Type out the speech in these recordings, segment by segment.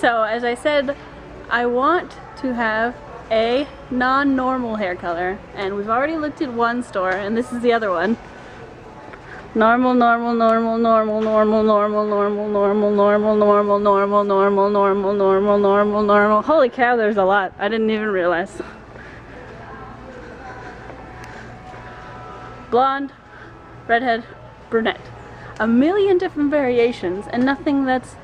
So, as I said, I want to have a non-normal hair color, and we've already looked at one store, and this is the other one. Normal, normal, normal, normal, normal, normal, normal, normal, normal, normal, normal, normal, normal, normal, normal, normal. Holy cow, there's a lot. I didn't even realize. Blonde, redhead, brunette. A million different variations, and nothing that's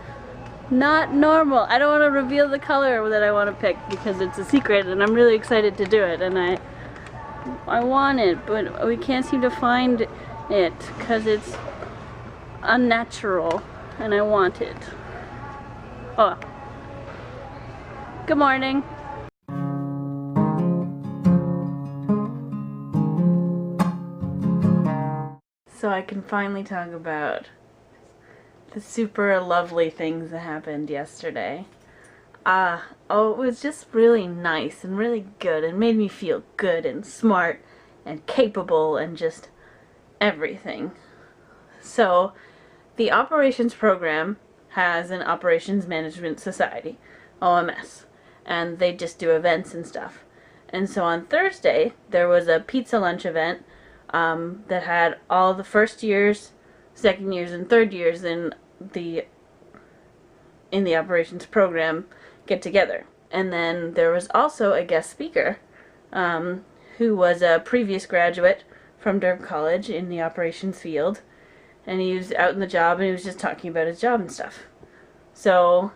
not normal. I don't want to reveal the color that I want to pick because it's a secret, and I'm really excited to do it, and I want it, but we can't seem to find it because it's unnatural, and I want it. Oh, good morning. So I can finally talk about the super lovely things that happened yesterday. Oh, it was just really nice and really good and made me feel good and smart and capable and just everything. So the operations program has an operations management society, OMS, and they just do events and stuff. And so on Thursday there was a pizza lunch event that had all the first years, second years, and third years in the operations program get together. And then there was also a guest speaker who was a previous graduate from Durham College in the operations field, and he was out in the job and he was just talking about his job and stuff. So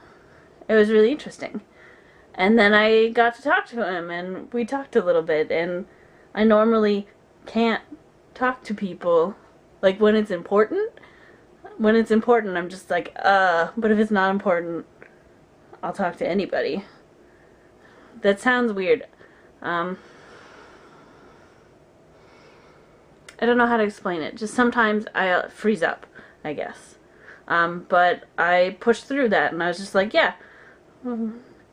it was really interesting. And then I got to talk to him and we talked a little bit, and I normally can't talk to people like when it's important. When it's important I'm just like but if it's not important I'll talk to anybody. That sounds weird. I don't know how to explain it. Just sometimes I freeze up, I guess. But I pushed through that and I was just like, yeah.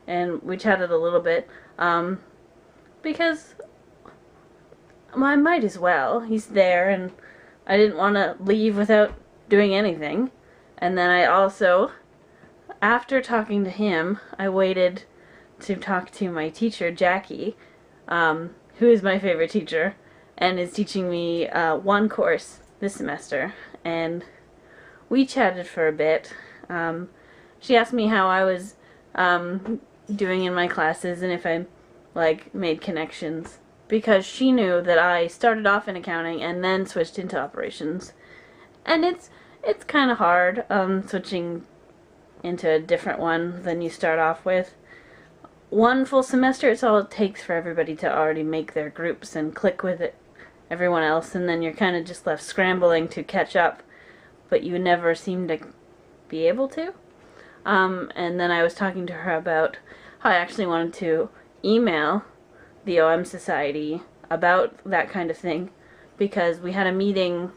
And we chatted a little bit because I might as well. He's there, and I didn't want to leave without doing anything. And then I also, after talking to him, I waited to talk to my teacher, Jackie, who is my favorite teacher, and is teaching me one course this semester. And we chatted for a bit. She asked me how I was doing in my classes and if I made connections, because she knew that I started off in accounting and then switched into operations. And it's kind of hard switching into a different one than you start off with. One full semester, it's all it takes for everybody to already make their groups and click with everyone else, and then you're kind of just left scrambling to catch up, but you never seem to be able to. And then I was talking to her about how I actually wanted to email the OM Society about that kind of thing, because we had a meeting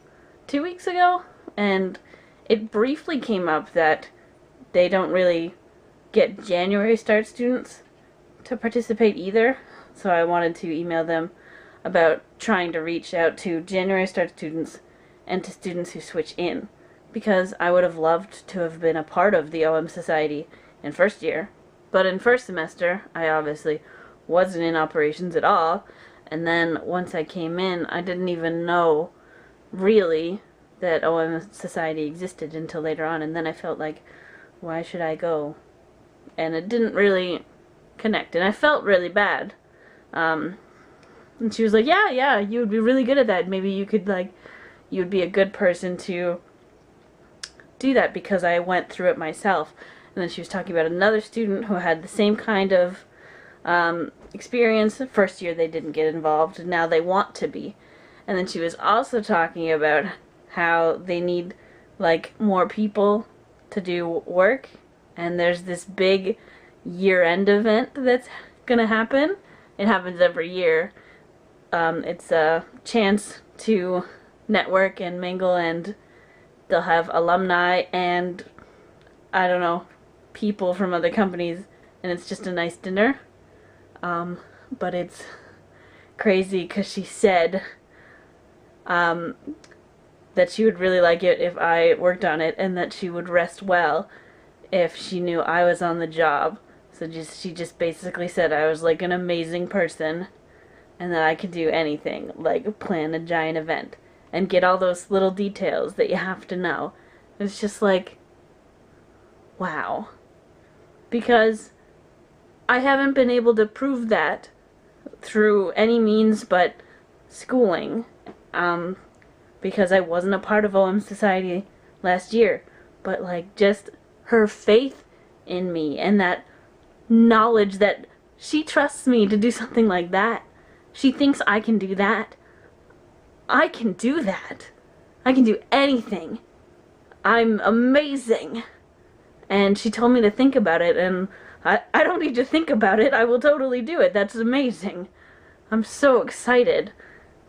2 weeks ago and it briefly came up that they don't really get January start students to participate either. So I wanted to email them about trying to reach out to January start students and to students who switch in, because I would have loved to have been a part of the OM Society in first year, but in first semester I obviously wasn't in operations at all, and then once I came in I didn't even know really that OM Society existed until later on, and then I felt like, why should I go? And it didn't really connect, and I felt really bad. And she was like, yeah, you would be really good at that. Maybe you could you would be a good person to do that, because I went through it myself. And then she was talking about another student who had the same kind of experience. The first year they didn't get involved, and now they want to be. And then she was also talking about how they need more people to do work, and there's this big year-end event that's gonna happen. It happens every year. It's a chance to network and mingle, and they'll have alumni and, I don't know, people from other companies, and it's just a nice dinner. But it's crazy because she said that she would really like it if I worked on it, and that she would rest well if she knew I was on the job. So she just basically said I was like an amazing person and that I could do anything, like plan a giant event and get all those little details that you have to know. It's just like, wow. Because I haven't been able to prove that through any means but schooling, because I wasn't a part of OM Society last year. But like, just her faith in me and that knowledge that she trusts me to do something like that. She thinks I can do that. I can do that. I can do anything. I'm amazing. And she told me to think about it, and I don't need to think about it. I will totally do it. That's amazing. I'm so excited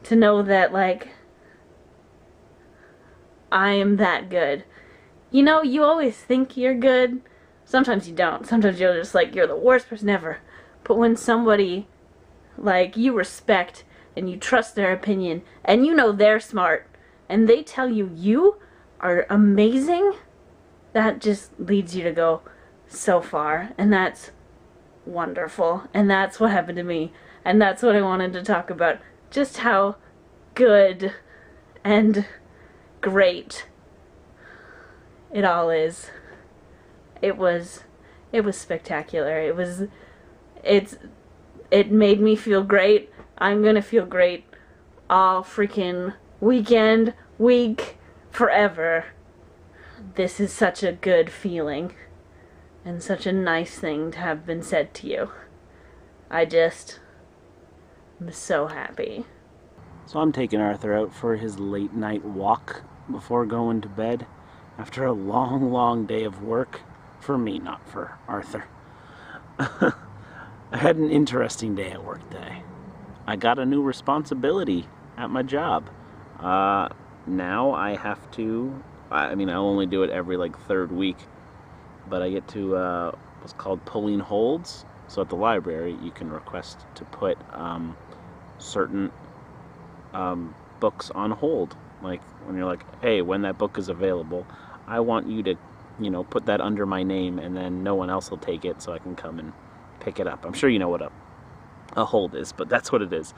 to know that, like, I am that good. You know, you always think you're good. Sometimes you don't. Sometimes you're just like, you're the worst person ever. But when somebody, like, you respect and you trust their opinion and you know they're smart and they tell you you are amazing, that just leads you to go so far. And that's wonderful. And that's what happened to me. And that's what I wanted to talk about. Just how good and great it all is. It was spectacular. It made me feel great. I'm gonna feel great all freaking weekend, week, forever. This is such a good feeling and such a nice thing to have been said to you. I'm so happy. So I'm taking Arthur out for his late night walk before going to bed after a long, long day of work. For me, not for Arthur. I had an interesting day at work today. I got a new responsibility at my job. Now I have to, I'll only do it every like third week, but I get to what's called pulling holds. So at the library you can request to put certain books on hold. Like when you're like, hey, when that book is available, I want you to, put that under my name, and then no one else will take it, so I can come and pick it up. I'm sure you know what a hold is, but that's what it is.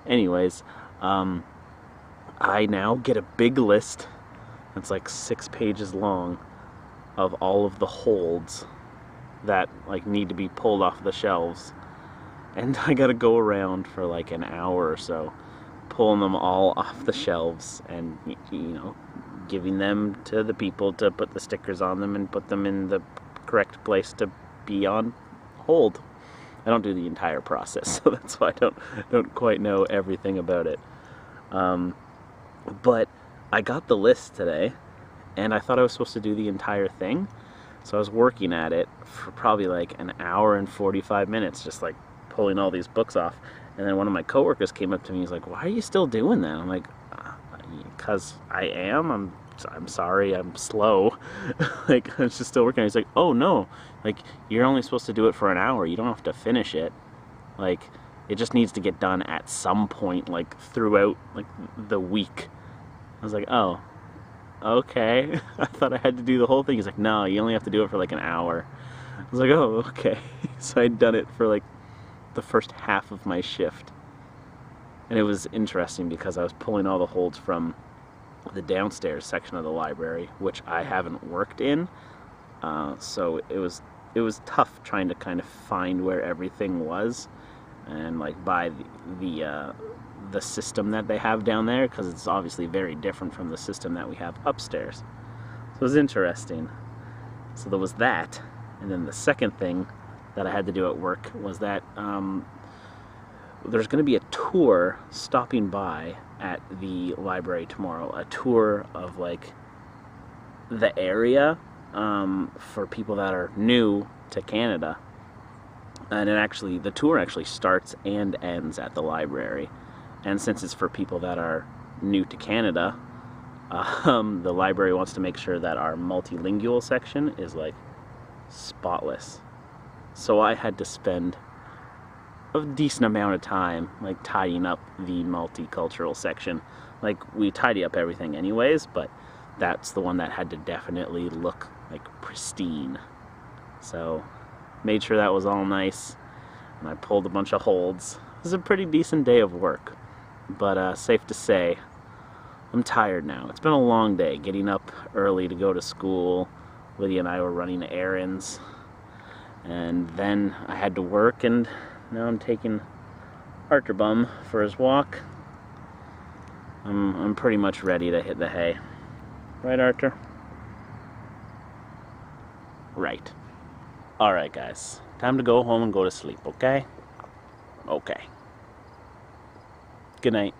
Anyways, I now get a big list that's like 6 pages long of all of the holds that like need to be pulled off the shelves, and I gotta go around for like an hour or so pulling them all off the shelves and giving them to the people to put the stickers on them and put them in the correct place to be on hold. I don't do the entire process, so that's why I don't quite know everything about it. But I got the list today, and I thought I was supposed to do the entire thing, so I was working at it for probably like an hour and 45 minutes, just like pulling all these books off. And then one of my coworkers came up to me. He's like, "Why are you still doing that?" I'm like, "Because I am. I'm sorry. I'm slow." Like, I was just still working. He's like, "Oh no, like you're only supposed to do it for an hour. You don't have to finish it. Like, it just needs to get done at some point, like throughout like the week." I was like, "Oh, okay." I thought I had to do the whole thing. He's like, "No, you only have to do it for like an hour." I was like, "Oh, okay." So I'd done it for like the first half of my shift, and it was interesting because I was pulling all the holds from the downstairs section of the library, which I haven't worked in, so it was tough trying to kind of find where everything was and like by the system that they have down there, because it's obviously very different from the system that we have upstairs. So it was interesting. So there was that, and then the second thing that I had to do at work was that there's going to be a tour stopping by at the library tomorrow. A tour of like the area for people that are new to Canada. And the tour actually starts and ends at the library. And since it's for people that are new to Canada, the library wants to make sure that our multilingual section is like spotless. So I had to spend a decent amount of time like tidying up the multicultural section. Like, we tidy up everything anyways, but that's the one that had to definitely look like pristine. So made sure that was all nice, and I pulled a bunch of holds. It was a pretty decent day of work, but safe to say, I'm tired now. It's been a long day, getting up early to go to school. Lydia and I were running errands, and then I had to work, and now I'm taking Arthur Bum for his walk. I'm pretty much ready to hit the hay. Right, Arthur? Right. Alright, guys. Time to go home and go to sleep, okay? Okay. Good night.